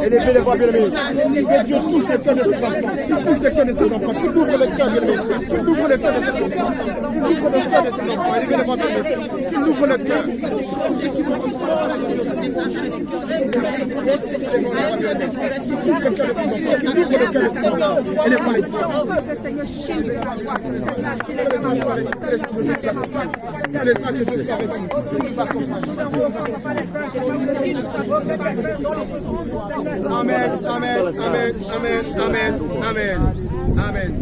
Élevez les voix, bien-aimés. Que Dieu touche le cœur de ses enfants. Touche le cœur de ses enfants. Qu'il ouvre le cœur, bien-aimés. Qu'il ouvre le cœur de ses enfants. Qu'il ouvre le cœur de ses enfants. Élevez les voix, bien-aimés. Qu'il ouvre le cœur. Amen, amen, amen, amen, amen, amen, amen.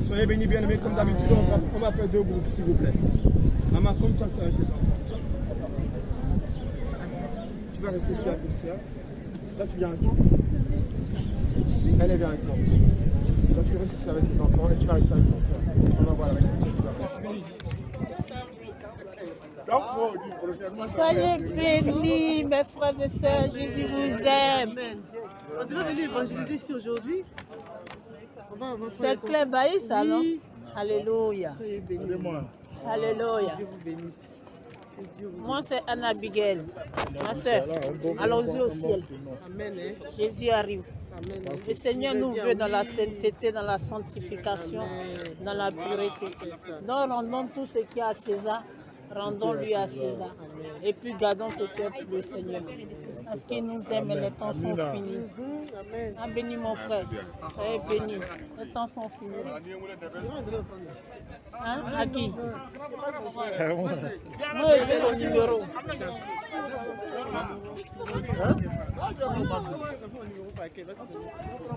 Soyez bénis, bien-aimés, comme d'habitude, on va faire 2 groupes, s'il vous plaît. Maman, comme tu as fait avec les enfants. Tu vas rester ici avec toi. Là, tu viens avec toi. Elle vient avec toi. Toi, tu restes ici avec tes enfants et tu vas rester avec ton soeur. On va voir avec toi. Soyez bénis, mes frères et sœurs, Jésus vous aime. On devrait venir évangéliser ici aujourd'hui. C'est Claire Bailly, ça, non? Alléluia. Soyez bénis. Alléluia. Dieu vous bénisse. Moi, c'est Anna Abigail, ma soeur. Allons-y au ciel. Amen. Jésus arrive. Amen. Le Seigneur nous veut dans la sainteté, dans la sanctification, dans la pureté. Donc, rendons tout ce qui est à César. Rendons-lui à César. Et puis gardons ce cœur pour le Seigneur. Parce qu'il nous aime et les temps sont finis. Ah, béni mon frère. Soyez béni. Les temps sont finis. Hein? À qui? Moi, je vais au numéro.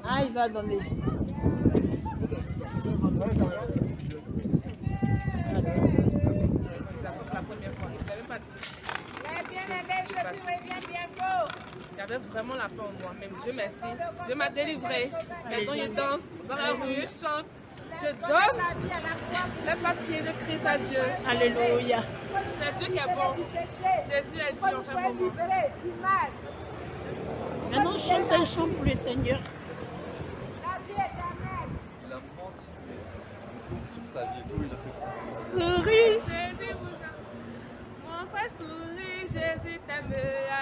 Ah, il va donner. J'avais vraiment la peur en moi-même. Dieu merci. Dieu m'a délivré. Maintenant, je danse dans la rue, je chante. Je donne les papiers de Christ à Dieu. Alléluia. C'est Dieu qui est bon. Jésus est Dieu en un moment. Maintenant, chante un chant pour le Seigneur. Il a menti sur sa vie et tout, il a fait. Souris. Jésus vous aime. Mon frère souris, Jésus t'aime.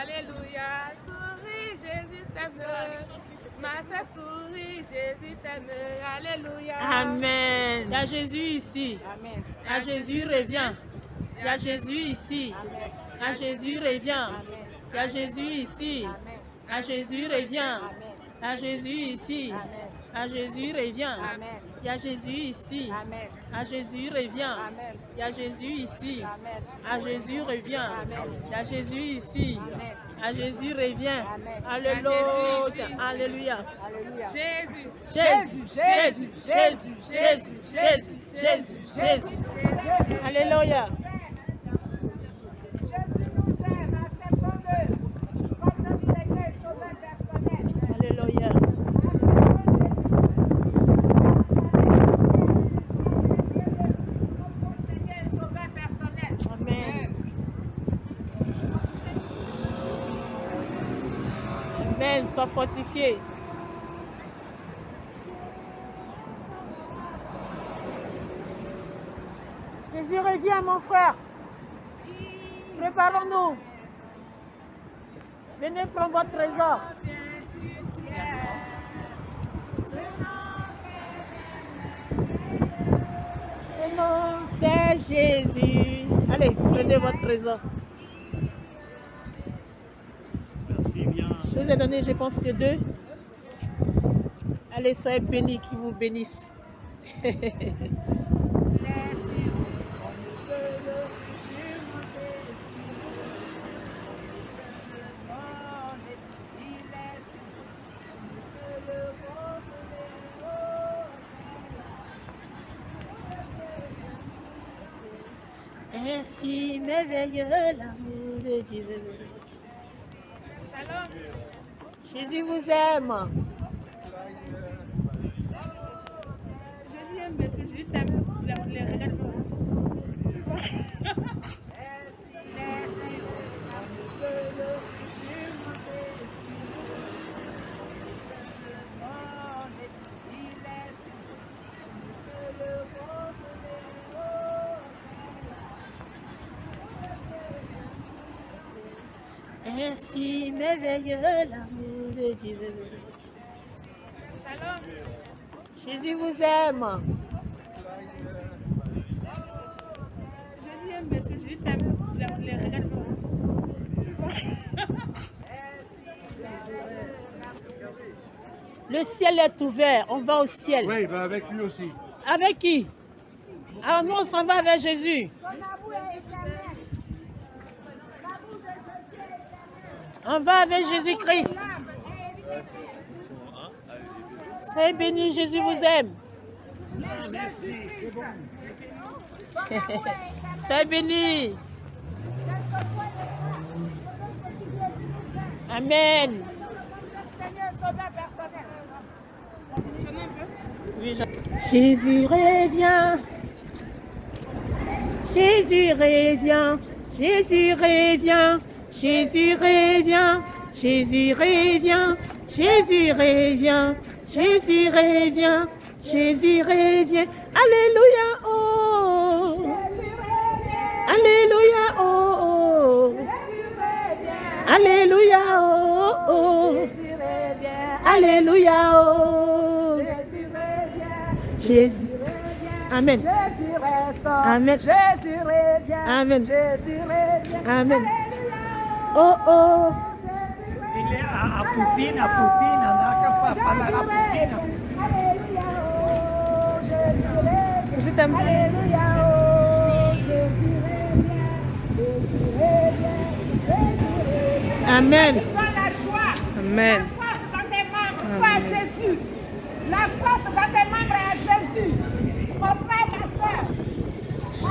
Alléluia. Souris, Jésus t'aime. Ma soeur souris, Jésus t'aime. Alléluia. Amen. Il y a Jésus ici. Amen. Il y a Jésus revient. Il y a Jésus ici. Il y a Jésus revient. Il y a Jésus ici. Il y a Jésus revient. Il y a Jésus ici. Il y a Jésus revient. Il y a Jésus ici. Il y a Jésus revient. Il y a Jésus ici. Il y a Jésus revient. Il y a Jésus ici. Il y a Jésus revient. Alléluia. Alléluia. Jésus. Jésus, Jésus, Jésus, Jésus, Jésus, Jésus, Jésus. Alléluia. Jésus nous aime, acceptons-le comme notre Seigneur et Sauveur personnel. Alléluia. sois fortifié. Jésus revient, mon frère. Préparons-nous. Venez prendre votre trésor. Son nom, c'est Jésus. Allez, prenez votre trésor. Merci bien. Je vous ai donné, je pense que 2. Allez, soyez bénis, qui vous bénisse. Ainsi merveilleux l'amour de Dieu. Shalom. Jésus vous aime. Jésus aime, mais c'est Jésus t'aime. Les regarde pas. Ainsi merveilleux l'amour de Dieu. Shalom. Jésus vous aime. Jésus aime, mais c'est Jésus t'aime. Les regarde pas. Le ciel est ouvert, on va au ciel. Oui, ben avec lui aussi. Avec qui? Alors nous on s'en va avec Jésus. On va avec Jésus-Christ. Soyez bénis, Jésus vous aime. Soyez bénis. Amen. Oui, Jésus revient. Jésus revient. Jésus revient. Jésus revient. Jésus revient. Jésus revient. Jésus revient. Jésus revient. Alléluia. Oh. Alléluia. Oh. Alléluia. Oh. Oh. Alléluia. Oh. Jésus. Amen. Jésus restaure. Amen. Jésus revient. Amen. Jésus revient. Amen. Oh oh. Il est à Poutine, on n'a qu'à parler à Poutine. Alléluia. Oh, Jésus revient. Je t'aime. Alléluia. Oh, Jésus revient. Jésus revient. Jésus revient. Amen. Dans la joie. Amen. La force dans tes membres, soit à Jésus. La force dans tes membres est à Jésus. Mon frère, ma soeur.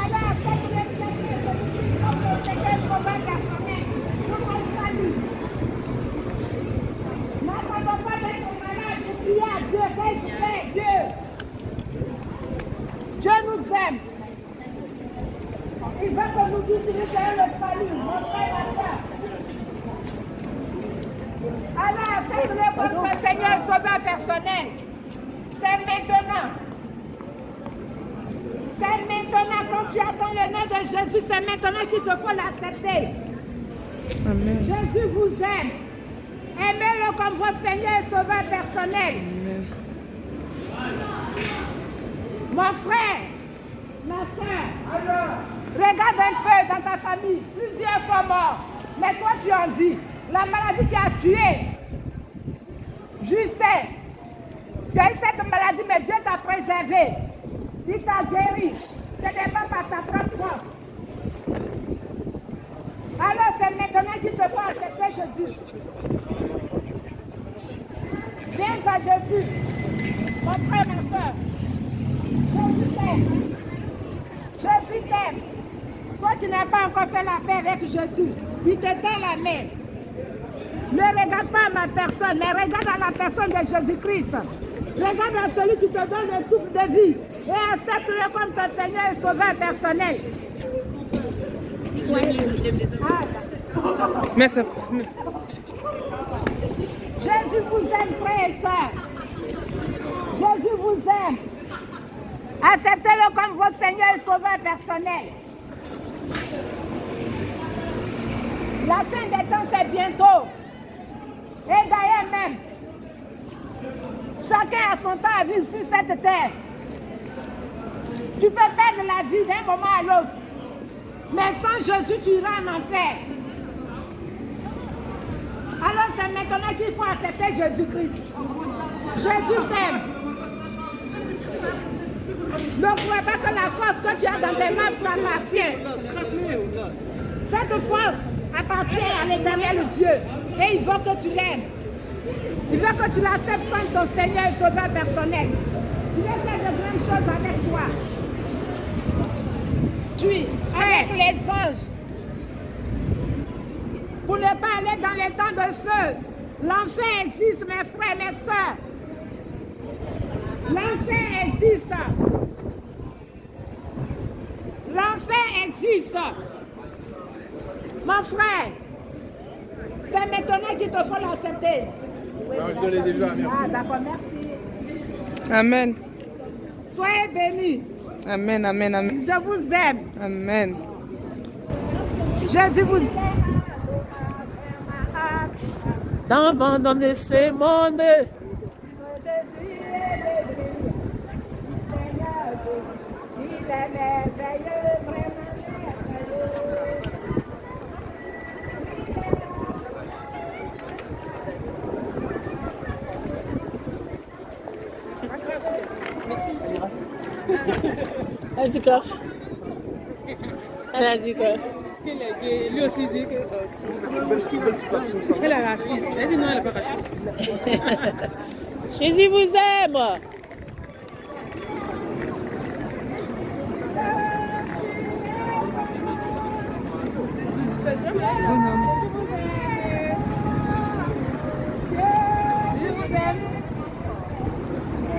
Allez à cette Seigneur, comme le Seigneur sauveur personnel. Nous on salue. N'attendons pas d'être malade pour prier à Dieu. Respect Dieu. Dieu nous aime. Il veut que nous utilisions le salut. Mon frère, ma soeur. Allez à cette comme le Seigneur sauveur personnel. C'est maintenant. C'est maintenant, quand tu attends le nom de Jésus, c'est maintenant qu'il te faut l'accepter. Amen. Jésus vous aime. Aimez-le comme votre Seigneur et Sauveur personnel. Amen. Mon frère, ma soeur, regarde un peu dans ta famille. Plusieurs sont morts, mais toi tu en vis. La maladie qui a tué, Justin, tu as eu cette maladie, mais Dieu t'a préservé. Il t'a guéri. Ce n'est pas par ta propre force. Alors c'est maintenant qu'il te faut accepter Jésus. Viens à Jésus. Mon frère, ma soeur. Jésus t'aime. Jésus t'aime. Toi qui n'as pas encore fait la paix avec Jésus, il te tend la main. Ne regarde pas à ma personne, mais regarde à la personne de Jésus-Christ. Regarde à celui qui te donne le souffle de vie et accepte-le comme ton Seigneur et Sauveur personnel. Mais ça... Jésus Jésus vous aime, frères et sœurs. Jésus vous aime. Acceptez-le comme votre Seigneur et Sauveur personnel. La fin des temps, c'est bientôt. Et d'ailleurs même, chacun a son temps à vivre sur cette terre. Tu peux perdre la vie d'un moment à l'autre. Mais sans Jésus, tu iras en enfer. Alors c'est maintenant qu'il faut accepter Jésus-Christ. Jésus t'aime. Ne crois pas que la force que tu as dans tes mains t'appartient. Cette force appartient à l'Éternel Dieu. Et il veut que tu l'aimes. Il veut que tu l'acceptes comme ton Seigneur et Sauveur personnel. Il veut faire de grandes choses avec toi. Tu, avec les anges. Pour ne pas aller dans les temps de feu. L'enfer existe, mes frères, mes soeurs. L'enfer existe. L'enfer existe. Mon frère, c'est maintenant qu'il te faut l'accepter. Je l'ai déjà, merci. Ah, d'accord, merci. Amen. Soyez bénis. Amen, amen, amen. Je vous aime. Amen. Jésus vous aime. D'abandonner ce monde. Jésus est béni. Seigneur, il est merveilleux, vraiment merveilleux. Elle dit quoi? Elle a dit quoi? Lui aussi dit que elle est raciste. Elle dit non, elle n'est pas raciste. Jésus vous aime.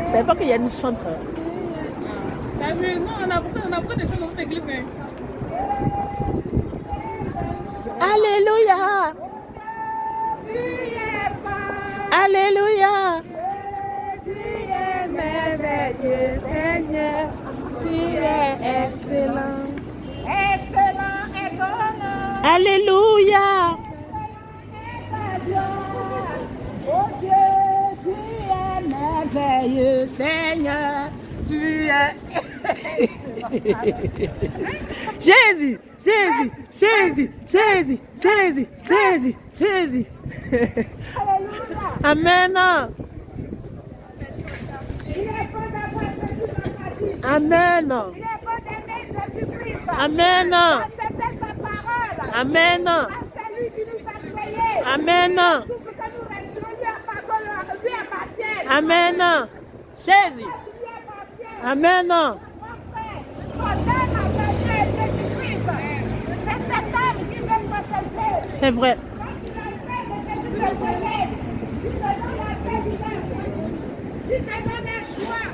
Je savais pas qu'il y a une chanteuse. T'as vu? Non, on a beaucoup de choses dans notre église. Hein. Alléluia. Alléluia. Tu es merveilleux, Seigneur. Tu es excellent. Excellent est ton nom. Alléluia. Oh Dieu, tu es merveilleux, Seigneur. Tu es. Jésus, Jésus, Jésus, Jésus, Jésus, Jésus, Jésus. Alléluia. Amen. Il est bon d'avoir Jésus dans sa vie. Amen. Il est bon d'aimer Jésus-Christ. Amen. D'accepter sa parole. Amen. À celui qui nous a créés. Amen. Tout ce que nous respirons lui appartient. Amen. Jésus. Lui appartient. Amen. Mon frère, ton âme appartient à Jésus-Christ. C'est cette âme qui veut protéger. C'est vrai. Quand tu l'acceptes, Jésus te relève. Il te donne la sécurité. Il te donne un choix.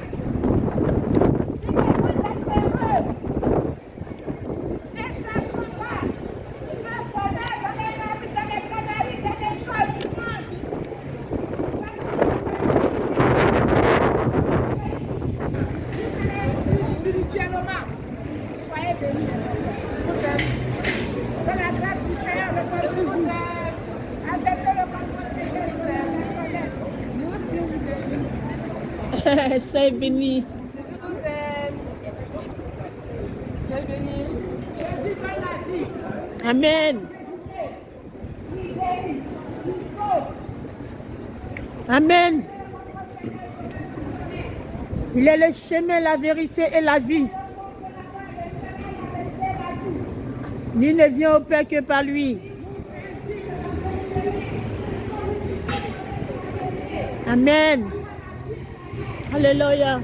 Il te donne d'être heureux. Ne cherche pas. Parce qu'on a dans les canaries, dans les choses du monde. Spirituellement, soyez bénis, mes enfants. Que la grâce du Seigneur repose sur vous. Acceptez-le comme votre Seigneur. Nous aussi, vous aimez. Soyez bénis. C'est béni. Jésus donne la vie. Amen. Il guérit. Il sauve. Amen. Il est le chemin, la vérité et la vie. Nul ne vient au Père que par lui. Amen. Alléluia.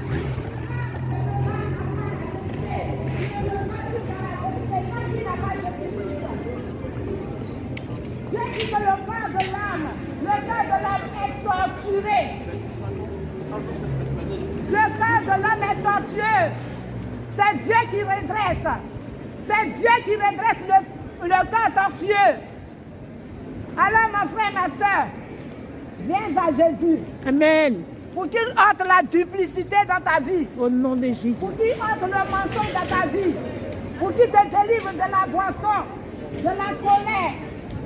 Dieu dit que le cœur de l'âme est torturé. Le cœur de l'homme est tortueux. C'est Dieu qui redresse. C'est Dieu qui redresse le cœur tortueux. Alors, mon frère, ma soeur, Viens à Jésus. Amen. Pour qu'il ôte la duplicité dans ta vie. Au nom de Jésus. Pour qu'il ôte le mensonge dans ta vie. Pour qu'il te délivre de la boisson, de la colère,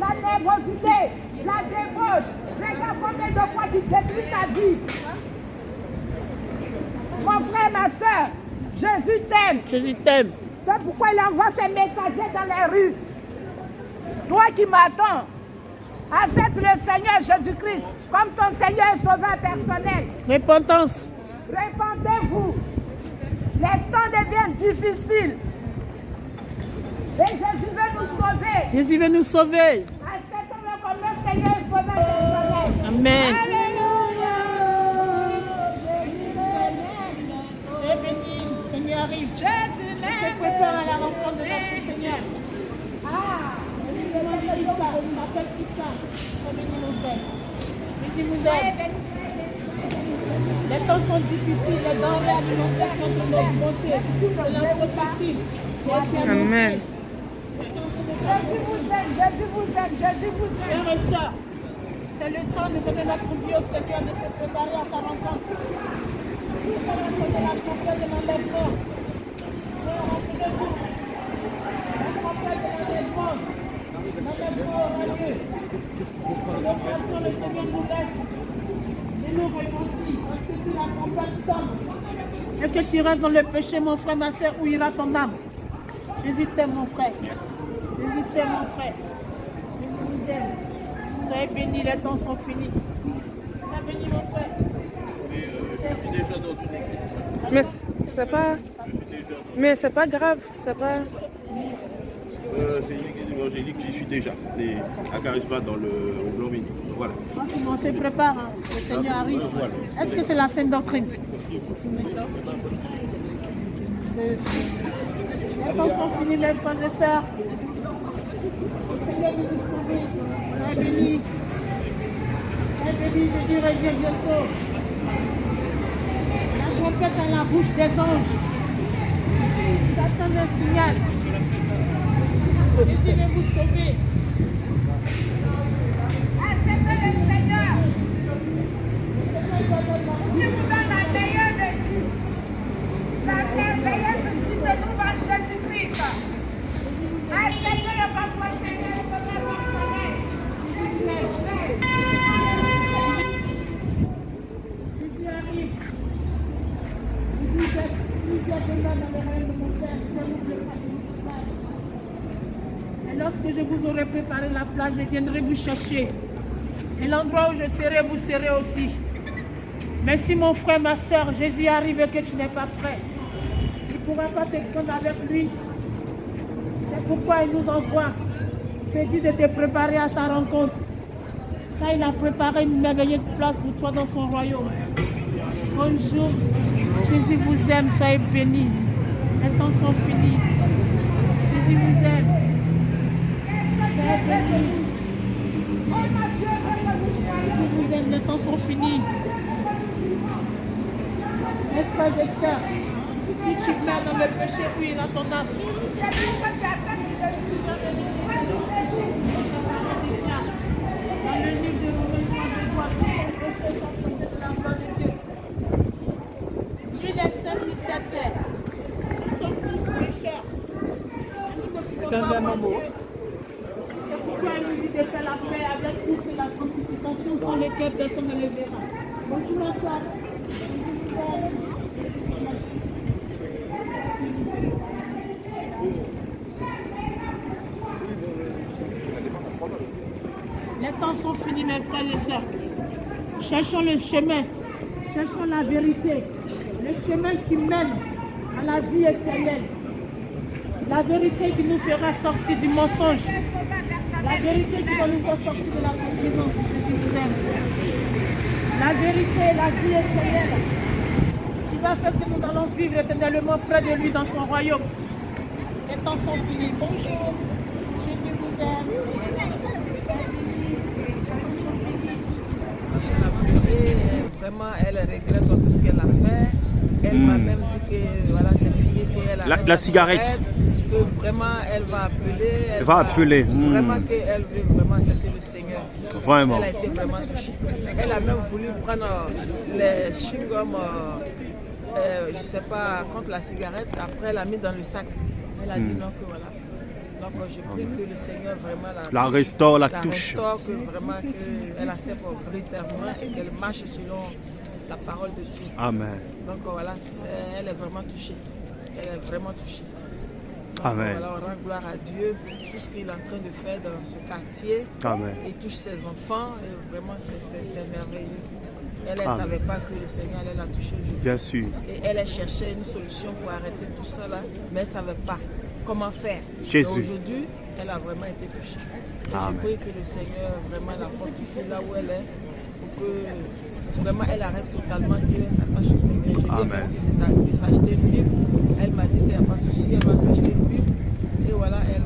la nervosité, la débauche. Regarde combien de fois tu détruis ta vie. Mon frère, ma soeur, Jésus t'aime. Jésus t'aime. C'est pourquoi il envoie ses messagers dans les rues. Toi qui m'attends, accepte le Seigneur Jésus-Christ comme ton Seigneur et Sauveur personnel. Repentance. Répandez-vous. Les temps deviennent difficiles. Et Jésus veut nous sauver. Jésus veut nous sauver. Acceptons-le comme notre Seigneur et Sauveur personnel. Amen. Alléluia. Jésus m'aime. C'est béni. Seigneur arrive. Jésus m'aime. Se prépare à la rencontre de notre Seigneur. Ah, Il s'appelle Issa. C'est béni mon frère. Jésus vous aime. Les temps sont difficiles, les denrées alimentaires sont de l'augmenter. C'est la prophétie qui a été annoncée. Amen. Jésus vous aime, Jésus vous aime, Jésus vous aime. Frères et sœurs, c'est le temps de donner notre vie au Seigneur, de se préparer à sa rencontre. Nous allons sonner la trompette de l'enlèvement. Frères, rappelez-vous, la trompette de l'enlèvement. L'enlèvement aura lieu. L'opération, le Seigneur nous laisse. Et nous repentis, parce que si la trompette sonne, et que tu restes dans le péché, mon frère, ma soeur, où ira ton âme? Jésus t'aime, mon frère. Jésus t'aime, mon frère. Jésus vous aime. Soyez bénis, les temps sont finis. Soyez bénis, mon frère. Mais c'est pas grave, c'est pas. C'est une église évangélique, j'y suis déjà. C'est à Charisma dans le Blanc-Midi. Voilà. On se prépare, hein. Le Seigneur arrive. Est-ce que c'est la sainte doctrine? Les temps sont finis, les frères et sœurs. Le Seigneur veut nous sauver. Soyez bénis. Soyez bénis, Jésus revient bientôt. La trompette dans la bouche des anges. Ils attendent un signal. Jésus veut vous sauver. Acceptez le Seigneur. Il vous donne la meilleure de vie. La merveilleuse vie se trouve en Jésus-Christ. Acceptez-le comme votre Seigneur et Sauveur personnel. Jésus arrive. Vous êtes là dans le règne de mon Père. Je vous prépare une place. Et lorsque je vous aurai préparé la place, je viendrai vous chercher. Et l'endroit où je serai, vous serez aussi. Mais si mon frère, ma soeur, Jésus arrive et que tu n'es pas prêt, il ne pourra pas te prendre avec lui. C'est pourquoi il nous envoie. Il te dit de te préparer à sa rencontre. Car il a préparé une merveilleuse place pour toi dans son royaume. Bonjour. Jésus vous aime, soyez bénis. Les temps sont finis. Jésus vous aime. Soyez bénis. Jésus vous aime, les temps sont finis. Mes frères et sœurs, si tu meurs dans le péché, où ira ton âme? Dans le livre de Romains, je vois tous les péchés sont privés de la gloire de Dieu. Dieu les saints sur cette terre. Nous sommes tous pécheurs. C'est pourquoi il nous dit de faire la paix avec tous et la sanctification sans lesquelles personne ne le verra. Bonjour, bonsoir. Les temps sont finis, mes frères et sœurs. Cherchons le chemin, cherchons la vérité, le chemin qui mène à la vie éternelle. La vérité qui nous fera sortir du mensonge. La vérité qui va nous faire sortir de la complaisance. Jésus vous aime. La vérité, la vie éternelle, qui va faire que nous allons vivre éternellement près de lui dans son royaume. Les temps sont finis. Bonjour. Jésus vous aime. Vraiment, elle regrette tout ce qu'elle a fait. Elle m'a même dit que voilà, c'est fini, qu'elle a la cigarette. Que vraiment, elle va appeler. Elle va appeler. Vraiment qu'elle veut vraiment accepter le Seigneur. Vraiment. Elle a été vraiment touchée. Elle a même voulu prendre les chewing-gums, je ne sais pas, contre la cigarette. Après, elle a mis dans le sac. Elle a dit non, que voilà. Donc, je prie que le Seigneur vraiment la restaure, la touche. Restaure, que vraiment qu'elle accepte véritablement et qu'elle marche selon la parole de Dieu. Amen. Donc, voilà, elle est vraiment touchée. Elle est vraiment touchée. Donc, Amen. voilà, on rend gloire à Dieu pour tout ce qu'il est en train de faire dans ce quartier. Amen. Il touche ses enfants et vraiment c'est merveilleux. Elle ne savait pas que le Seigneur allait la toucher aujourd'hui. Bien sûr. Et elle a cherché une solution pour arrêter tout ça là, mais elle ne savait pas comment faire. Jésus. Aujourd'hui, elle a vraiment été touchée. Et Amen. je prie que le Seigneur vraiment la fortifie là où elle est, pour que vraiment elle arrête totalement, qu'elle s'attache au Seigneur. Je lui ai dit de s'acheter une Bible. Elle m'a dit qu'il n'y a pas de souci, elle va s'acheter une Bible. Et voilà, elle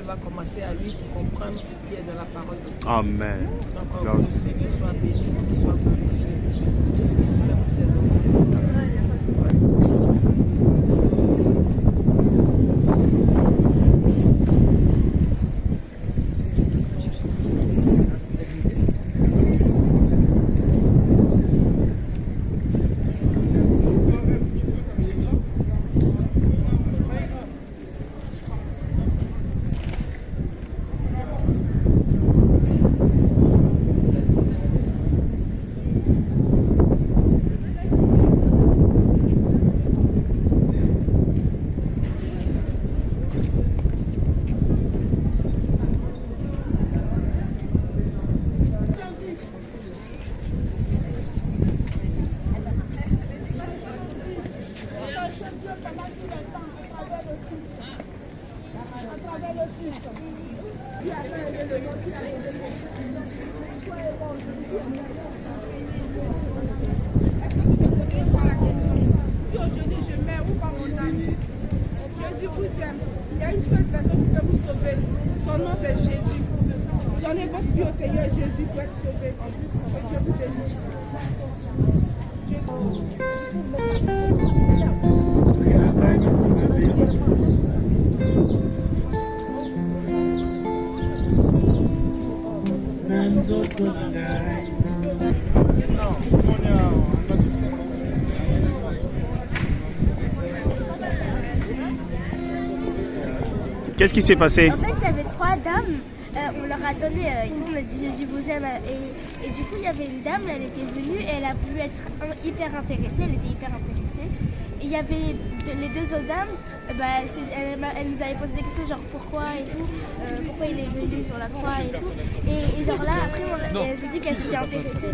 va commencer à lire pour comprendre ce qui est dans la parole de Dieu. Amen. Donc, que le Seigneur soit béni, qu'il soit glorifié. Tout ce qu'il fait pour ses enfants. Qu'est-ce qui s'est passé? En fait, il y avait 3 dames. On leur a donné, on a dit Jésus vous aime. Et du coup, il y avait une dame, elle était venue et elle a voulu être hyper intéressée. Elle était hyper intéressée. Et il y avait les 2 autres dames, elle nous avait posé des questions genre pourquoi et tout, pourquoi il est venu sur la croix et tout. Et genre là, après, elles ont dit qu'elles étaient intéressées.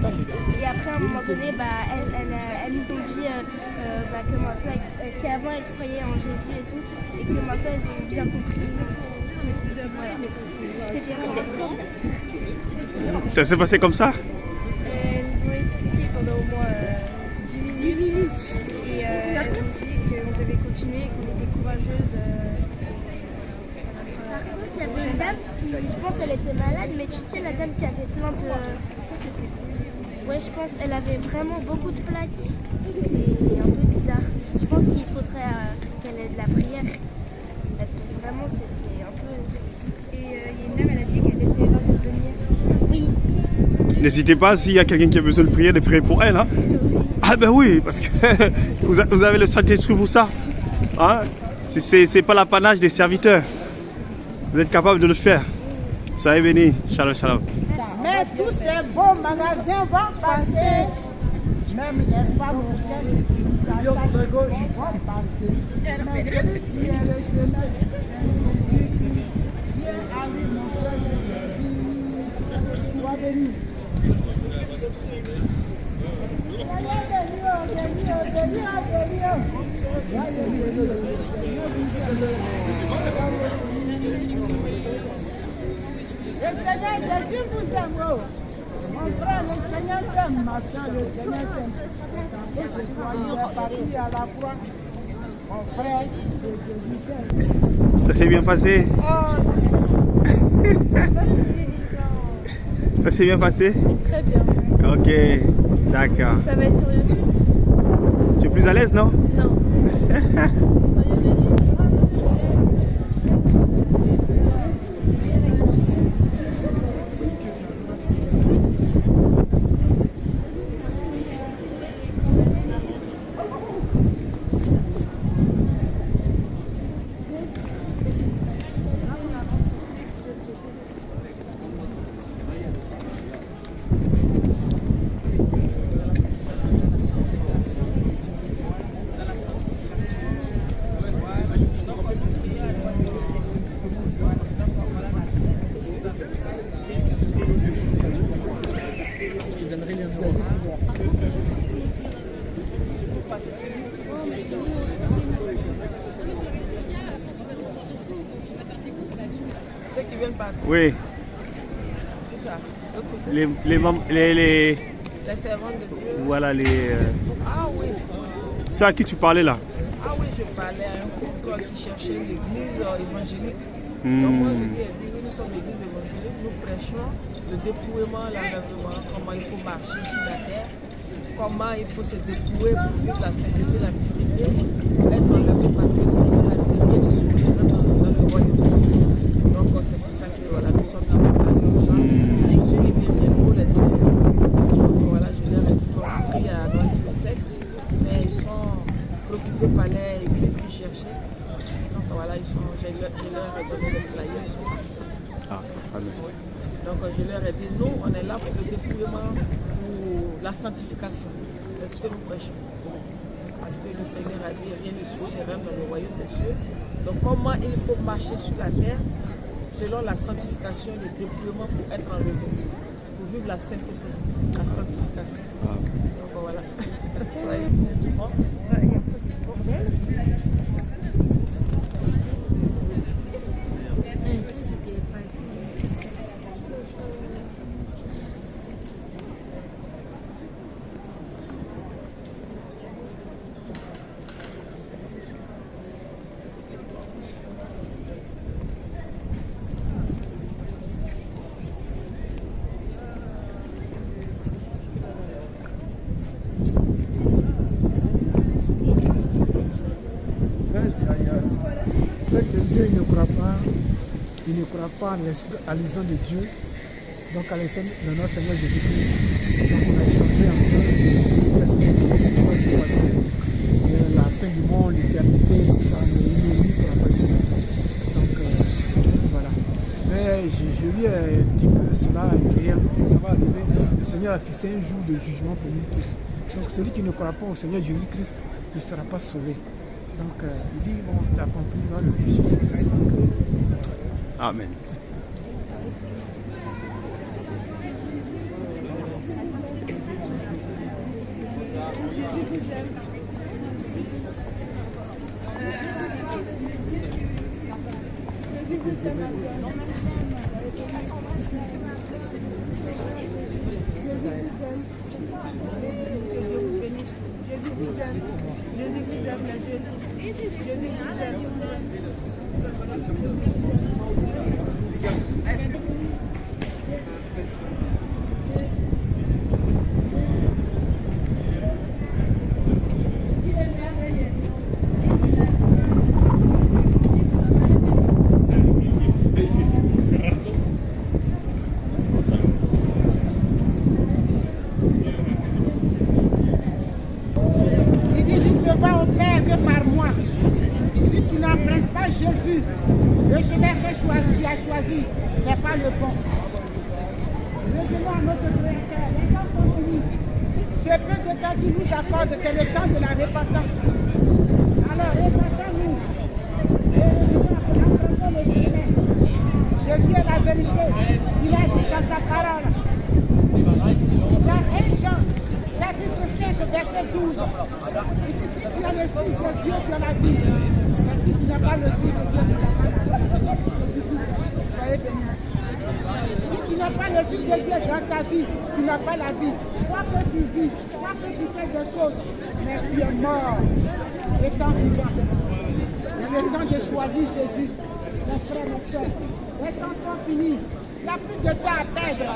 Et après, à un moment donné, elles nous ont dit qu'avant elles croyaient en Jésus et tout, et que maintenant elles ont bien compris. Voilà. C'était vraiment trop. Ça s'est passé comme ça? Elles nous ont expliqué pendant au moins 10 minutes. Et elles ont dit qu'on devait continuer, qu'on était courageuses. Par contre, il y avait une dame qui, je pense, elle était malade, mais tu sais, la dame qui avait plein de... Ouais, je pense qu'elle avait vraiment beaucoup de plaques. C'était un peu bizarre. Je pense qu'il faudrait qu'elle ait de la prière. Parce que vraiment, c'était un peu triste. Et il y a une dame, elle a dit qu'elle essayait de venir. Oui. N'hésitez pas, s'il y a quelqu'un qui a besoin de prier pour elle. Hein. Ah ben oui, parce que vous avez le Saint-Esprit pour ça. Hein? C'est pas l'apanage des serviteurs. Vous êtes capable de le faire. Soyez bénis. Shalom, shalom. Mais tous ces beaux magasins vont passer. Même les femmes auxquelles vont passer. Mais celui qui est le chemin, viens à lui, mon frère, sois béni. Le Seigneur Jésus vous aime. Mon frère, le Seigneur t'aime, ma soeur, le Seigneur t'aime. Et ce soir, il est parti à la croix. Mon frère, le Jésus t'aime. Ça s'est bien passé? Ça s'est bien passé? Très bien. Ok, d'accord. Ça va être sur YouTube? Tu es plus à l'aise, non? Non. bateau. Oui. C'est ça. L'autre côté. Les servantes de Dieu. Voilà les. Ah oui. C'est à qui tu parlais là? Ah oui, je parlais à un couple qui cherchait l'église évangélique. Hmm. Donc moi je dis, oui, nous sommes l'église évangélique, nous prêchons le dépouillement, l'enlèvement, comment il faut marcher sur la terre, comment il faut se dépouiller pour vivre la sainteté, la pureté, être enlevé parce que le Seigneur a dit rien de souffrir dans le royaume de Dieu. Donc c'est pour ça que voilà, nous sommes là pour parler aux gens. Jésus revient bientôt, les disciples. Donc voilà, je leur ai dit qu'on a pris à Noisy le sec, mais ils sont préoccupés par l'église qui cherchait. Donc voilà, je leur ai donné le flyer, ils sont partis. Ah, amen. Donc je leur ai dit, nous, on est là pour le dépouillement, pour la sanctification. C'est ce que nous prêchons. Parce que le Seigneur a dit, rien ne soit même dans le royaume des cieux. Donc comment il faut marcher sur la terre, selon la sanctification, le dépouillement pour être enlevé, pour vivre la sainteté, la sanctification. Ah. Donc voilà. Soyez bon. Il ne croit pas à l'islam de Dieu, donc à l'islam de notre Seigneur Jésus-Christ. Donc on a échangé un peu ce qui va se passer, la fin du monde, l'éternité, tout ça, mais il ne croit pas du tout. Donc voilà. Mais je lui ai dit que cela est réel, que ça va arriver. Le Seigneur a fixé un jour de jugement pour nous tous. Donc celui qui ne croit pas au Seigneur Jésus-Christ ne sera pas sauvé. Donc il dit, bon, il a compris dans le péché. Amen. C'est le temps de la repentance. Alors, repentons-nous. Jésus est la vérité. Il a dit dans sa parole. Dans 1 Jean, chapitre 5, verset 12. Il dit, si tu as le Fils de Dieu, tu as la vie. Mais si tu n'as pas le Fils de Dieu, tu n'as pas la vie. Soyez bénis. Si tu n'as pas le Fils de Dieu dans ta vie, tu n'as pas la vie. Quoi que tu vis, quoi que tu fais des choses, mais tu es mort, étant vivant. Il est le temps de choisir Jésus. Mes frères, mes soeurs, les temps sont finis. Il n'y a plus de temps à perdre.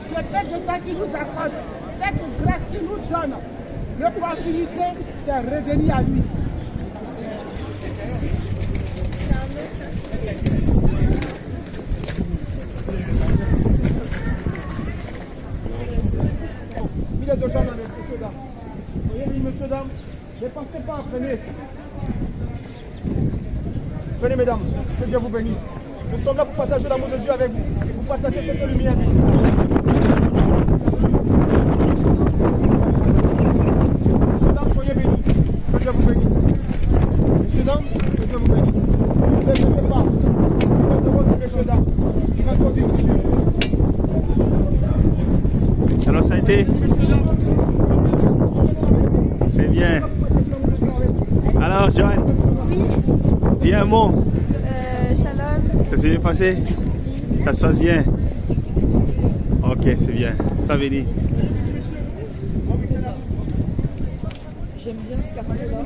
Ce peu de temps qu'il nous accorde, cette grâce qu'il nous donne, l'opportunité, c'est revenir à lui. De gens dans les messieurs dames. Voyez, messieurs dames, ne pensez pas à freiner. Venez, mesdames, que Dieu vous bénisse. Nous sommes là pour partager l'amour de Dieu avec vous, pour partager cette lumière. Messieurs, dames, soyez bénis. Que Dieu vous bénisse. Messieurs, dames, que Dieu vous bénisse. Ne laissez pas. Faites votre messieurs, dames. Faites votre diffusion. Alors ça a été? C'est bien. Alors Joanne, oui. Dis un mot. Shalom. Ça s'est bien passé? Oui. Ça se passe bien. Ok, c'est bien. Ça Béni. J'aime bien ce quartier-là.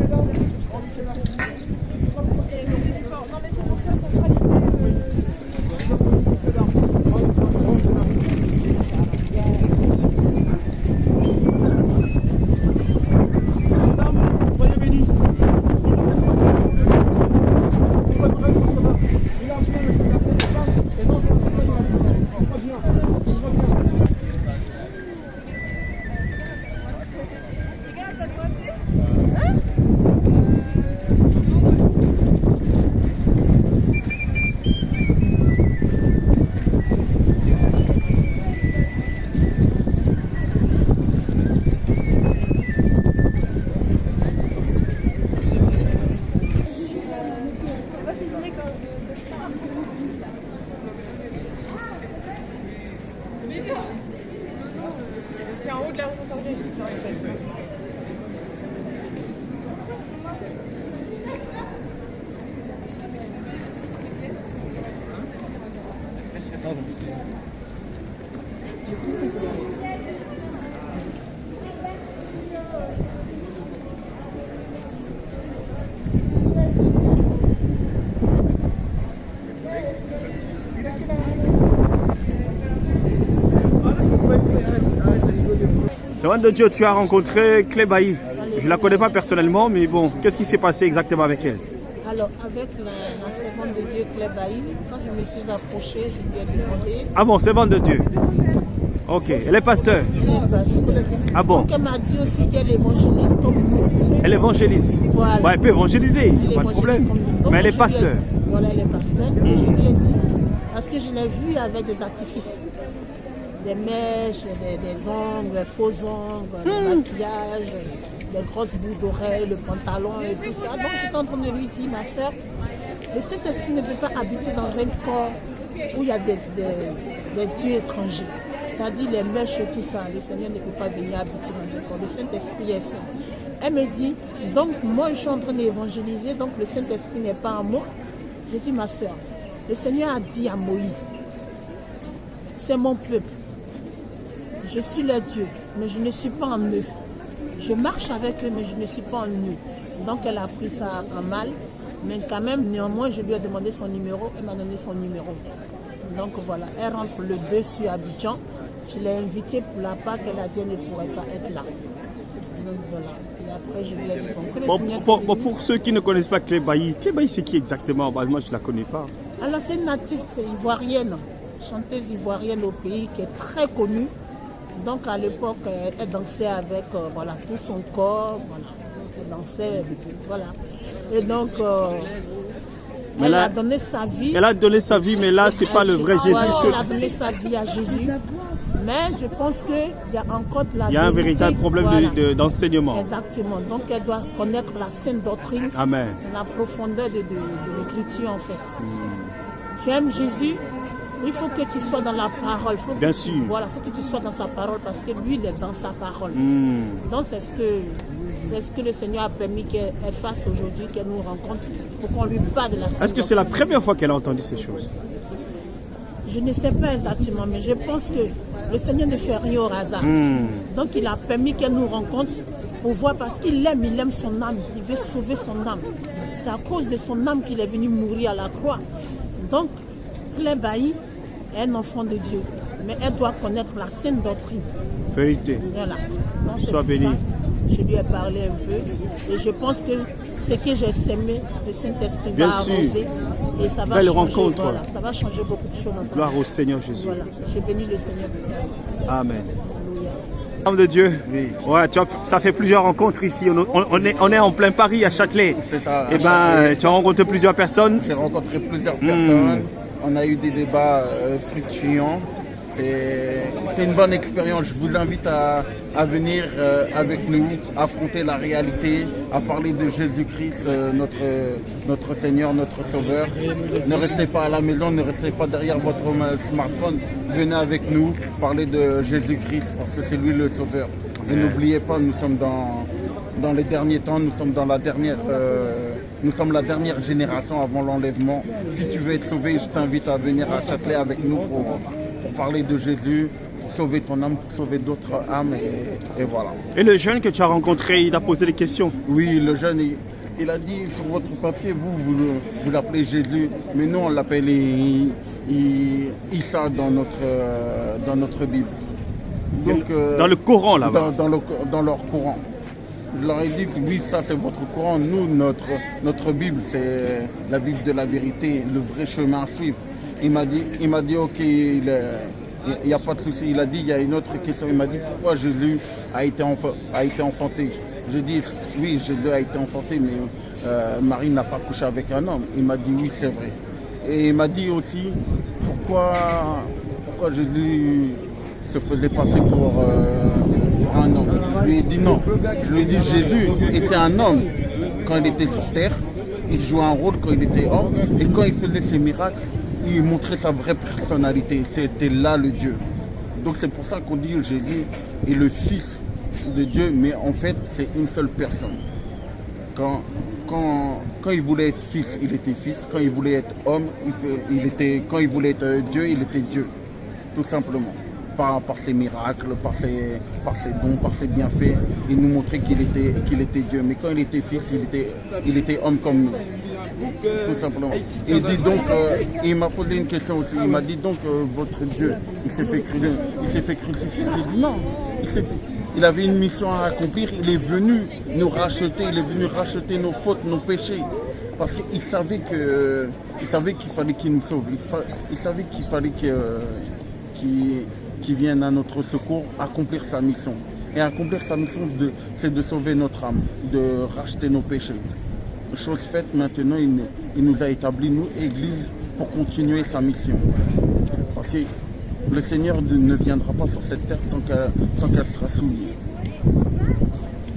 C'est en haut de la route en Servante de Dieu, tu as rencontré Clé Bailly. Je ne la connais pas personnellement, mais bon, qu'est-ce qui s'est passé exactement avec elle? Alors, avec la servante de Dieu Clé Bailly, quand je me suis approchée, je lui ai demandé... Ah bon, servante de Dieu. Ok, elle est pasteur. Elle est pasteur. Ah bon? Donc elle m'a dit aussi qu'elle évangélise comme nous. Elle évangélise. Voilà. Bon, elle peut évangéliser, pas de problème. Donc, mais elle est pasteur. Voilà, elle est pasteur. Et je lui ai dit, parce que je l'ai vue avec des artifices. Des mèches, des ongles, des faux ongles, des maquillages, des grosses boucles d'oreilles, le pantalon et tout ça. Donc j'étais en train de lui dire, ma soeur, le Saint-Esprit ne peut pas habiter dans un corps où il y a des dieux étrangers. C'est-à-dire les mèches et tout ça. Le Seigneur ne peut pas venir habiter dans un corps. Le Saint-Esprit est saint. Elle me dit, donc moi je suis en train d'évangéliser, donc le Saint-Esprit n'est pas en moi. Je dis, ma soeur, le Seigneur a dit à Moïse, c'est mon peuple. Je suis leur Dieu, mais je ne suis pas en eux. Je marche avec eux, mais je ne suis pas en eux. Donc elle a pris ça en mal. Mais quand même, néanmoins, je lui ai demandé son numéro. Elle m'a donné son numéro. Donc voilà, elle rentre le 2 sur Abidjan. Je l'ai invitée pour la part qu'elle a dit qu'elle ne pourrait pas être là. Donc voilà. Et après, je lui ai dit bon, pour ceux qui ne connaissent pas Clé Bailly c'est qui exactement? Moi, je ne la connais pas. Alors c'est une artiste ivoirienne, chanteuse ivoirienne au pays qui est très connue. Donc à l'époque, elle dansait avec voilà, tout son corps, voilà. Elle dansait, voilà. Et donc, elle a donné sa vie. Elle a donné sa vie, mais là, c'est pas le vrai Jésus. Elle a donné sa vie à Jésus. Mais je pense qu'il y a encore de la Il y a un véritable problème d'enseignement. Exactement. Donc elle doit connaître la sainte doctrine. Amen. La profondeur de l'écriture en fait. Tu aimes Jésus? Il faut que tu sois dans la parole. Bien sûr. Voilà, il faut que tu sois dans sa parole parce que lui, il est dans sa parole. Donc c'est ce que le Seigneur a permis qu'elle fasse aujourd'hui, qu'elle nous rencontre pour qu'on lui parle de la sainte. Est-ce que c'est la première fois qu'elle a entendu ces choses? Je ne sais pas exactement, mais je pense que le Seigneur ne fait rien au hasard. Donc il a permis qu'elle nous rencontre pour voir parce qu'il aime son âme, il veut sauver son âme. C'est à cause de son âme qu'il est venu mourir à la croix. Donc, Clé Bailly est un enfant de Dieu, mais elle doit connaître la sainte doctrine. Vérité. Voilà. Donc, sois béni. Je lui ai parlé un peu et je pense que ce que j'ai sémé, le Saint-Esprit va arroser et ça va changer, voilà, ça va changer beaucoup de choses dans sa vie. Gloire au Seigneur Jésus. Voilà. Je bénis le Seigneur pour ça. Amen. Homme de Dieu, oui. Ouais, ça fait plusieurs rencontres ici. On est en plein Paris, à Châtelet. C'est ça. Et ben, tu as rencontré plusieurs personnes. J'ai rencontré plusieurs personnes. On a eu des débats fructueux. C'est une bonne expérience. Je vous invite à venir avec nous, affronter la réalité, à parler de Jésus-Christ, notre Seigneur, notre Sauveur. Ne restez pas à la maison, ne restez pas derrière votre smartphone. Venez avec nous, parler de Jésus-Christ parce que c'est lui le Sauveur. Et n'oubliez pas, nous sommes dans les derniers temps, nous sommes dans la dernière Nous sommes la dernière génération avant l'enlèvement. Si tu veux être sauvé, je t'invite à venir à Châtelet avec nous pour parler de Jésus, pour sauver ton âme, pour sauver d'autres âmes et voilà. Et le jeune que tu as rencontré, il a posé des questions? Oui, le jeune, il a dit sur votre papier, vous l'appelez Jésus, mais nous on l'appelle Issa dans notre Bible. Donc, dans le Coran là-bas. Dans leur Coran. Je leur ai dit que oui, ça c'est votre Coran. Nous, notre Bible, c'est la Bible de la vérité, le vrai chemin à suivre. Il m'a dit ok, il n'y a pas de souci. Il a dit, il y a une autre question. Il m'a dit pourquoi Jésus a été enfanté. Je dis oui, Jésus a été enfanté, mais Marie n'a pas couché avec un homme. Il m'a dit oui, c'est vrai. Et il m'a dit aussi pourquoi Jésus se faisait passer pour un homme. Je lui ai dit non. Je lui ai dit Jésus était un homme quand il était sur terre. Il jouait un rôle quand il était homme. Et quand il faisait ses miracles, il montrait sa vraie personnalité. C'était là le Dieu. Donc c'est pour ça qu'on dit que Jésus est le Fils de Dieu, mais en fait c'est une seule personne. Quand il voulait être fils, il était fils. Quand il voulait être homme, quand il voulait être Dieu, il était Dieu. Tout simplement. Par ses miracles, par ses dons, par ses bienfaits. Il nous montrait qu'il était Dieu. Mais quand il était fils, il était homme comme nous. Tout simplement. Il dit donc, il m'a posé une question aussi. Il m'a dit donc, votre Dieu, il s'est fait crucifier. J'ai dit non. Il avait une mission à accomplir. Il est venu nous racheter. Il est venu racheter nos fautes, nos péchés. Parce qu'il savait qu'il fallait qu'il nous sauve. Il savait qu'il fallait qu'il vienne à notre secours, accomplir sa mission. Et accomplir sa mission, c'est de sauver notre âme, de racheter nos péchés. Chose faite, maintenant, il nous a établi, nous, Église, pour continuer sa mission. Parce que le Seigneur ne viendra pas sur cette terre tant qu'elle sera souillée.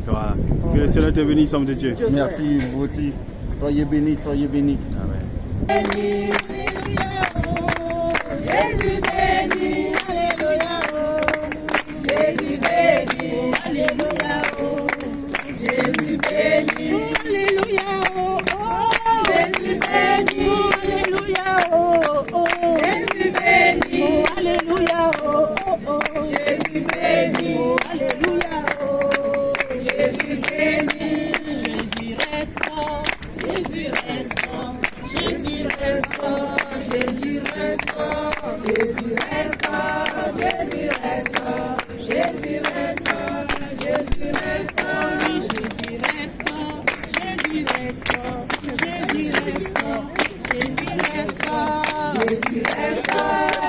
Voilà. Que le Seigneur te bénisse, homme de Dieu. Merci, vous aussi. Soyez bénis, soyez bénis. Amen. Jésus béni, alléluia, oh. Jésus béni, alléluia, oh. Jésus béni, alléluia, oh. Jésus béni, alléluia, oh. Jésus béni, alléluia, oh. Jésus béni, alléluia, oh. Jésus béni, Jésus restaure, Jésus restaure, Jésus restaure, Jésus restaure, Jésus restaure, Jésus restaure, Jésus restaure, Jésus restaure, oui, Jésus restaure, Jésus restaure, Jésus restaure, Jésus restaure, Jésus restaure,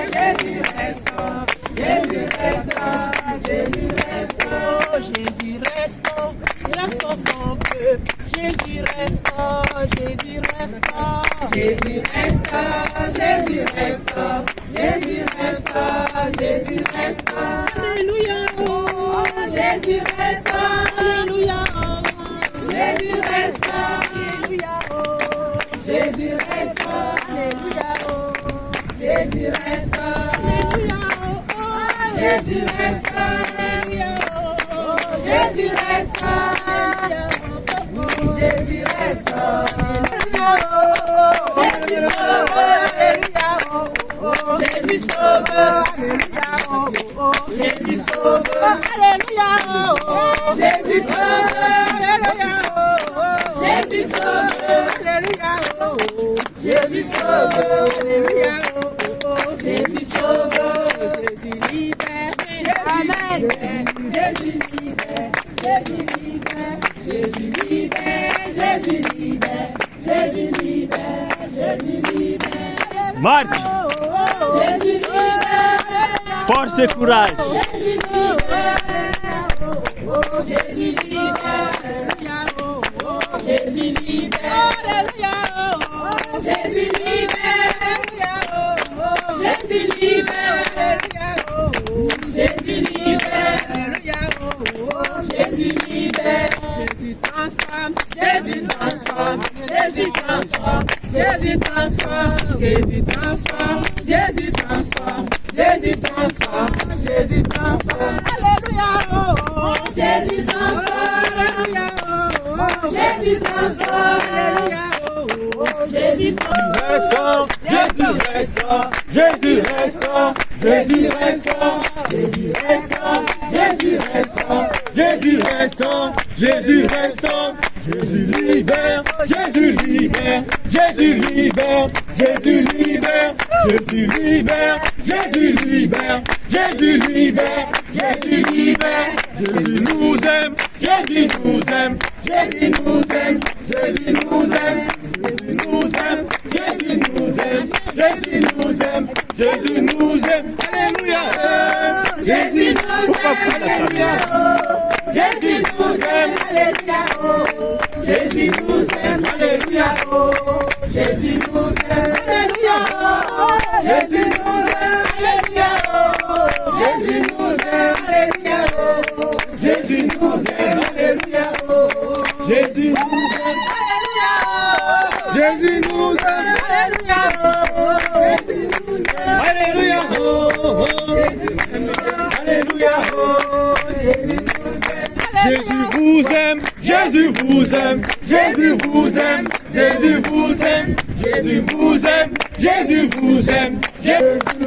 Jésus restaure, Jésus restaure, Jésus restaure, Jésus restaure, restaure son peuple, Jésus restaure, Jésus restaure, Jésus restaure, Jésus restaure, Jésus restaure, Jésus restaure, alléluia, oh, Jésus restaure, alléluia, oh, Jésus restaure, alléluia, oh, Jésus restaure, alléluia, oh, Jésus restaure, alléluia, oh, Jésus restaure, alléluia, oh, Jésus restaure, alléluia, oh, Jésus restaure, Jésus sauve, alléluia, oh, Jésus sauve, alléluia, oh, Jésus sauve, alléluia, oh, Jésus sauve, alléluia, oh, Jésus sauve, alléluia, oh, Jésus sauve, alléluia, oh, Jésus sauve, Jésus libère, Amen, Jésus libère, Jésus libère, Jésus libère, Jésus libère, Jésus libère, Jésus libère. Marc, Jésus libère, force et courage. Jésus libère, oh, Jésus libère, alléluia, oh, Jésus libère, alléluia, oh, Jésus libère, alléluia, oh, Jésus libère, alléluia, oh, Jésus libère, alléluia, oh, Jésus libère, Jésus transforme, Jésus transforme, Jésus transforme, Jésus transforme, Jésus transforme, Jésus transforme, Jésus transforme, Jésus transforme, alléluia, oh, Jésus transforme, alléluia, oh, Jésus transforme, Alléluia. Jésus restaure, Jésus restaure, Jésus restaure, Jésus restaure, Jésus restaure, Jésus restaure, Jésus restaure, Jésus restaure, Jésus libère, Jésus libère, Jésus libère, Jésus libère, Jésus libère, Jésus libère, Jésus libère, Jésus libère, Jésus nous aime, Jésus nous aime, Jésus nous aime, Jésus nous aime, Jésus nous aime, Jésus nous aime, Jésus nous aime, Jésus nous aime, Alléluia. Jésus nous aime, Alléluia. Jésus nous aime, Alléluia. Jésus nous aime, Alléluia. Jésus nous aime, Alléluia. Jésus nous aime, Alléluia. Jésus nous aime, Alléluia. Jésus nous aime, Alléluia. Jésus nous aime, Alléluia. Jésus nous aime, Alléluia. Alléluia. Alléluia. Jésus vous aime, Jésus vous aime, Jésus vous aime, Jésus vous aime, Jésus vous aime, Jésus vous aime, Jésus.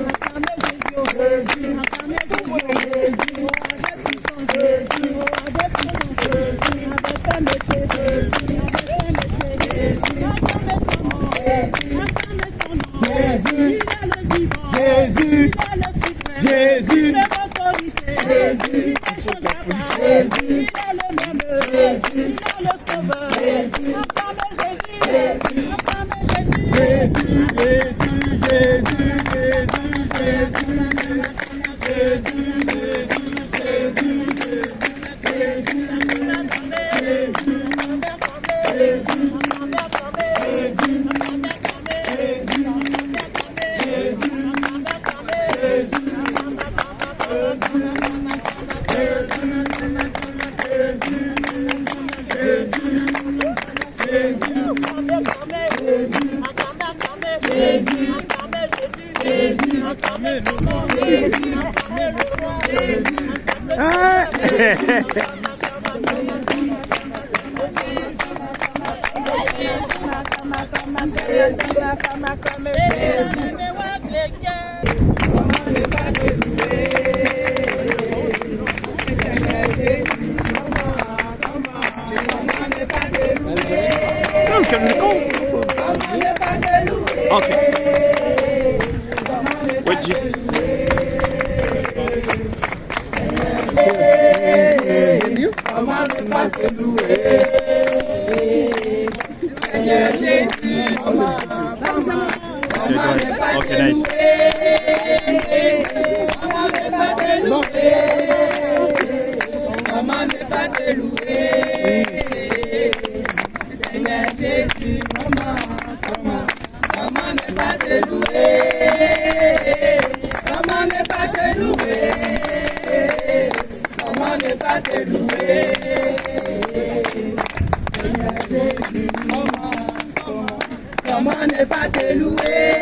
Comment ne pas te louer?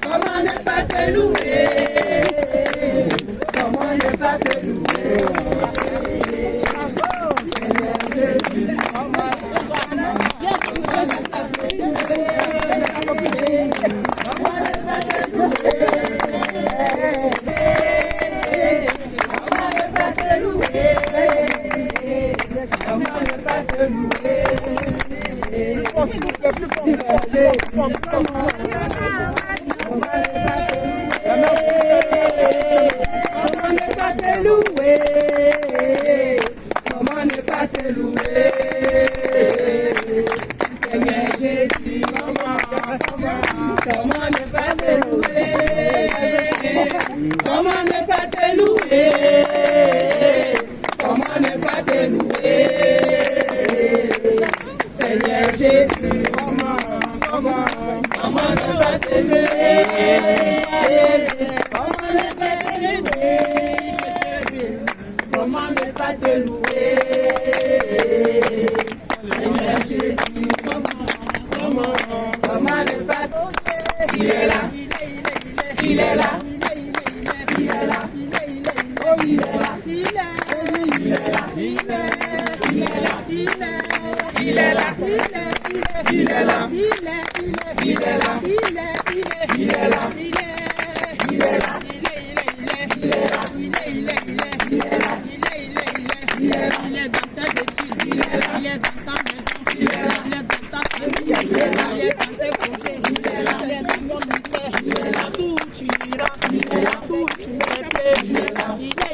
Comment ne pas te louer? Comment ne pas te louer? Comment ne pas te louer? Seigneur Jésus, comment ne pas te louer? Comment ne pas te louer? Comment ne pas te louer? Seigneur Jésus, comment ne pas te louer? Comment ne pas te louer? Comment ne pas te louer? il est là, il est là, il est là, il est là, il est là, il est là, il est dans tes études, il est dans ta maison, il est dans ta famille, il est dans tes projets, il est dans ton ministère, tout où tu iras, tout où tu mettrais, il est là, il est,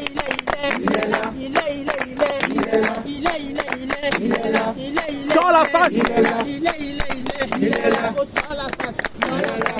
Sans la face, il est là, sans la face, sans la face,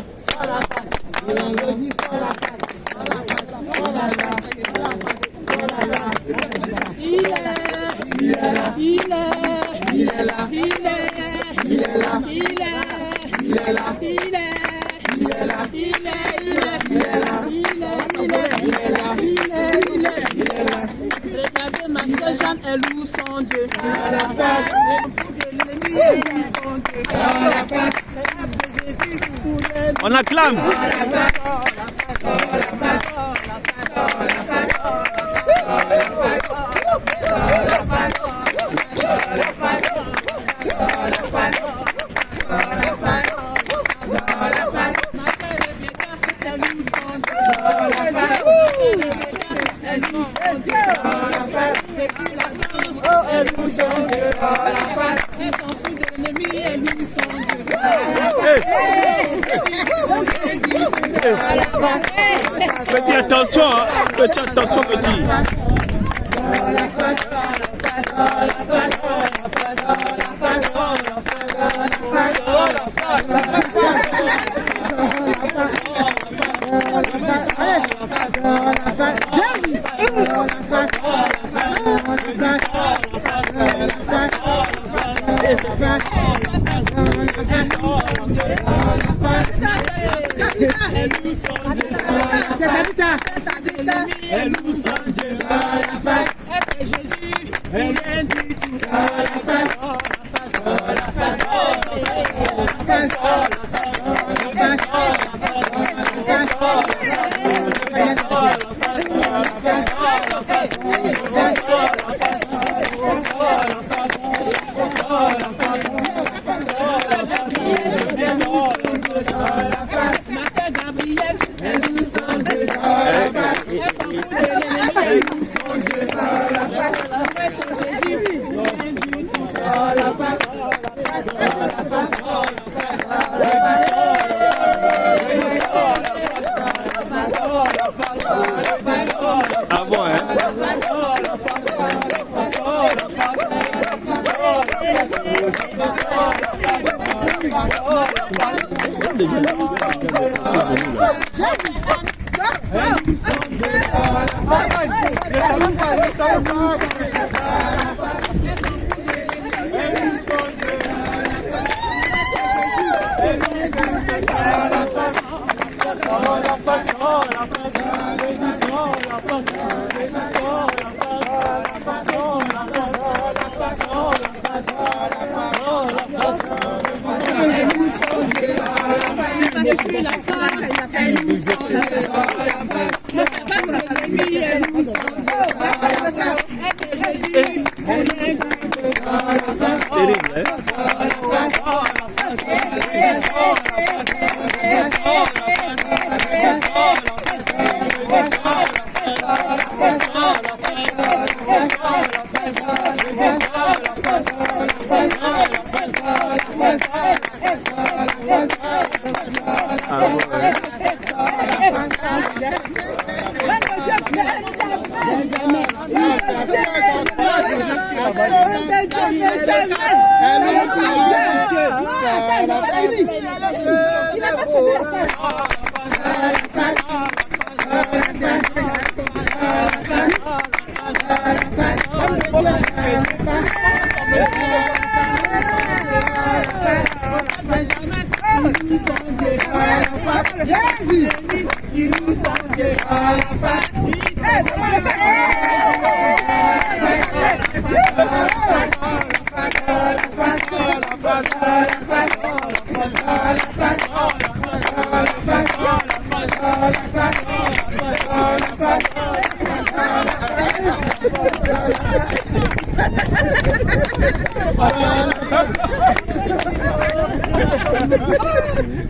regardez ma sœur Jeanne, elle loue son Dieu. on acclame. Petit, attention, hein. Petit, attention, petit. Elle nous sent Dieu à la face. Jésus, elle vient du tout à la face. Ah bon, hein?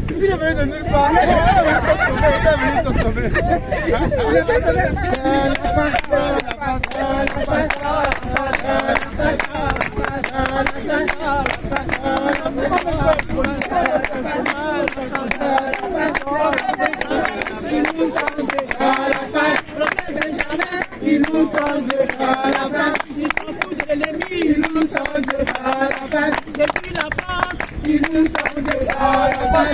Il est venu de nulle part. Il est venu te sauver. Ils nous sont Dieu à la fin. Ils s'en foutent de l'ennemi. Ils nous sont Dieu à la fin. Depuis la France, ils nous sont Dieu à la fin.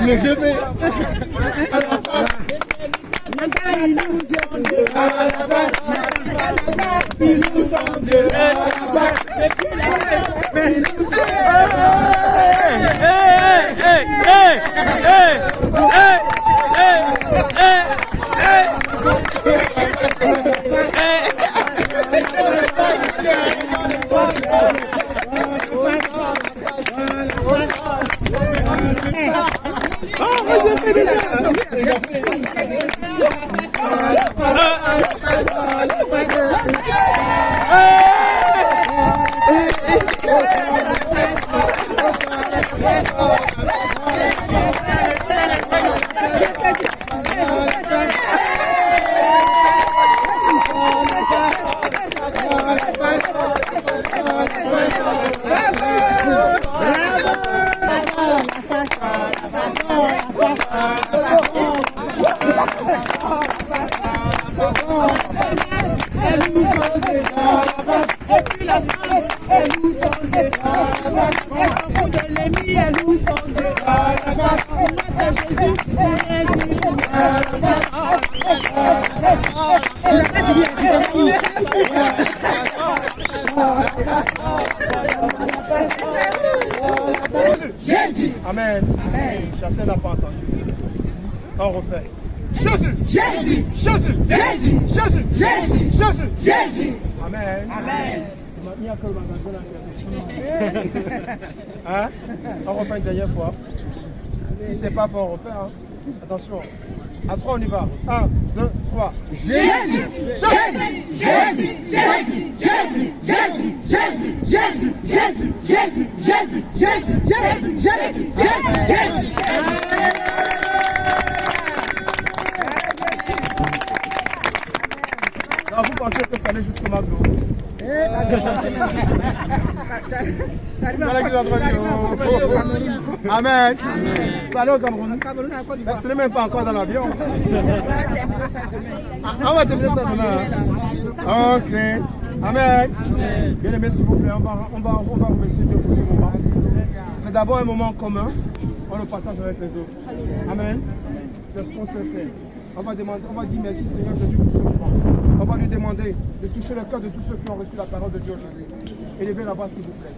Mais je vais à la fin. Ils nous sont Dieu à la fin. Ils nous sont Dieu à la fin. Mais ils nous sont Jésus. Amen. Chacun n'a pas entendu. On refait. Jésus. Jésus. Jésus. Jésus. Jésus. Jésus. Jésus. Jésus. Amen. Amen. Hein? On refait une dernière fois. Si c'est pas fort, on refait. Hein? Attention. À 3, on y va. 1, 2, 3. Jésus. Jésus. Jésus. Jésus. Jésus. Jésus. Jésus. Jésus. Jésus. Jésus. Jésus. Jésus. Jésus. Jésus. Jésus. Alors vous pensez que ça allait jusqu'au McDo? Amen. Salut au Cameroun. Ce n'est même pas encore dans l'avion. On va terminer ça demain. Ok. Amen. Bien aimé, s'il vous plaît, on va remercier Dieu pour ce moment. C'est d'abord un moment commun. On le partage avec les autres. Amen. C'est ce qu'on sait faire. On va dire merci Seigneur Jésus pour ce moment. On va lui demander de toucher le cœur de tous ceux qui ont reçu la parole de Dieu aujourd'hui. Élevez la voix s'il vous plaît.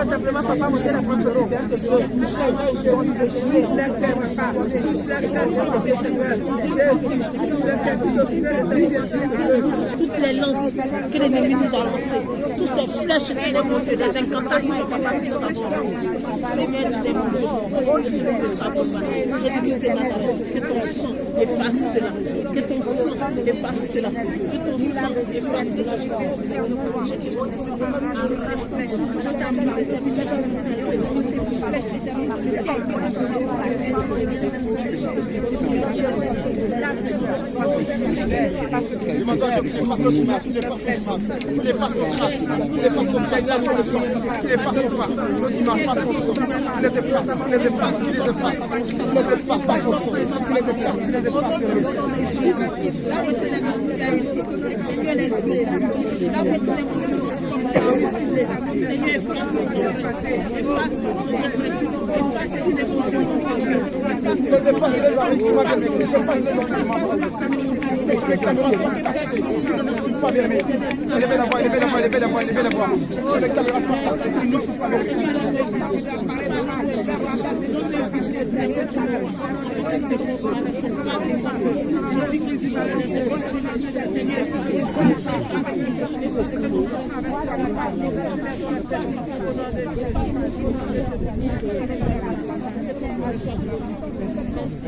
Simplement, papa, monter la France euros. Toutes les lances que l'ennemi nous a lancées, toutes ces flèches qui nous ont montré, des incantations, papa, que nous avons lancées. Seigneur, je demande au nom de Saint-Papa, Jésus-Christ de Nazareth, que ton sang efface cela, que ton sang efface cela, que ton sang efface cela.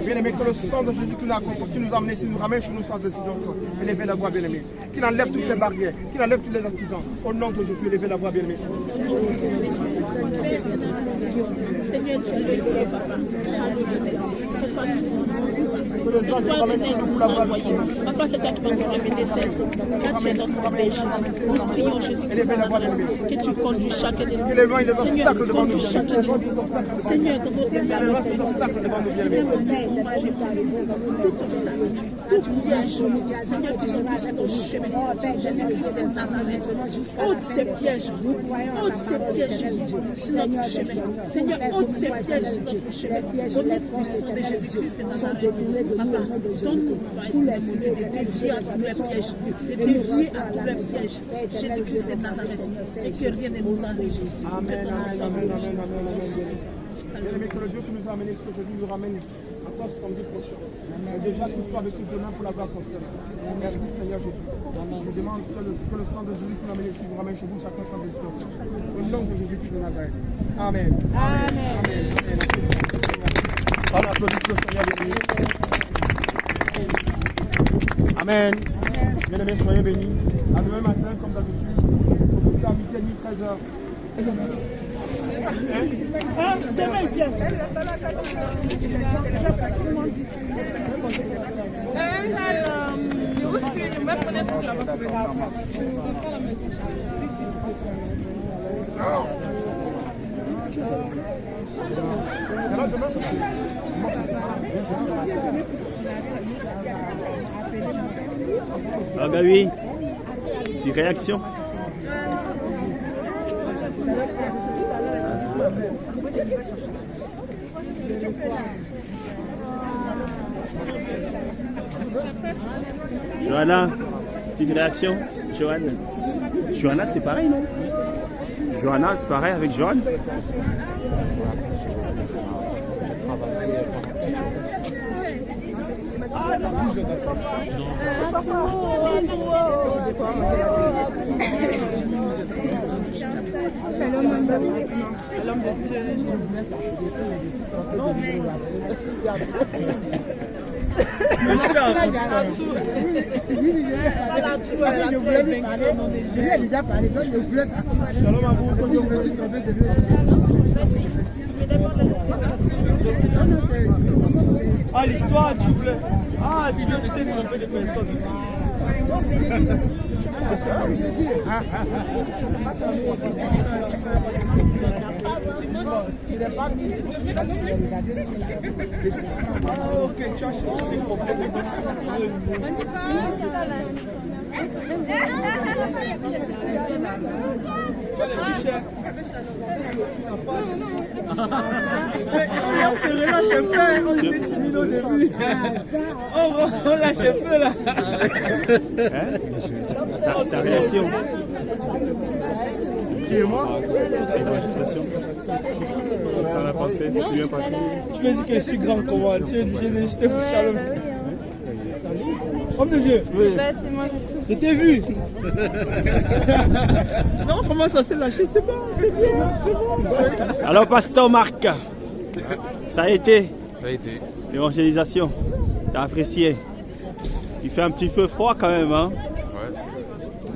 Bien-aimé, que le sang de Jésus qui nous a amenés, qui nous ramène chez nous sans incident. Élevez la voix, bien-aimé. Qu'il enlève toutes les barrières, qu'il enlève tous les accidents. Au nom de Jésus, élevez la voix, bien-aimé. Seigneur, tu es le papa. C'est toi qui nous envoyé. Papa, c'est toi qui vas nous ramener ces eaux. Quand tu es notre berger, nous prions Jésus que tu conduis chacun de nous. Seigneur, conduis chacun de nous. Seigneur, que vous faire le Seigneur. Tout obstacle, tout piège, Seigneur, qui se passe au chemin. Jésus-Christ de Nazareth, ôte ces pièges, Jésus, sur notre chemin. Seigneur, ôte ces pièges sur notre chemin. Donnez puissance de Jésus-Christ de Nazareth. Papa, donne-nous de dévier à tous les pièges, de dévier à tous les pièges. Jésus-Christ de Nazareth, et que rien ne nous arrive. Amen, amen, amen, amen. Bien-aimé, que le Dieu qui nous a amenés ce jeudi nous ramène à toi samedi prochain. Et déjà, qu'il soit avec nous demain pour la gloire concernée. Merci Seigneur Jésus. Je demande que le sang de Jésus qui nous amène ici vous ramène chez vous chacun sans instant. Au nom de Jésus-Christ de Nazareth. Amen. Amen. Amen. On applaudit le Seigneur béni. Amen. Bien-aimés, soyez bénis. À demain matin, comme d'habitude, à 8h30, 13h. Demain, il vient. Ah bah oui, petite réaction. Johanna, petite réaction. Johanna, c'est pareil, non? Johanna, c'est pareil avec Johan? Ah, l'histoire, tu voulais. Ah, tu t'es trompé de personne. Ah, ok, tu as changé de problème. On se relâche un peu, on était timide au début. On lâche un peu là. Ta réaction? Qui est moi? Ça va passer, c'est bien passé. Tu me dis que je suis grand comment? Tu es obligé de jeter pour Shalom. Homme de Dieu. C'est moi, je t'ai vu. Non, comment ça s'est lâché? C'est bon, c'est bien, c'est bon. Alors, pasteur Marc, ça a été? Ça a été. L'évangélisation, t'as apprécié? Il fait un petit peu froid quand même, hein? Ouais.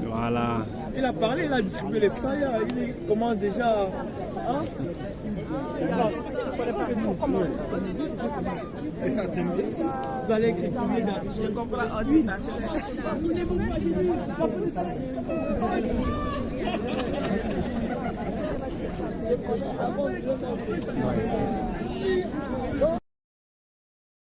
Voilà. Il a parlé, il a distribué les flyers, il commence déjà. Hein? Vous allez écrire combien d'argent? Je comprends. Oui.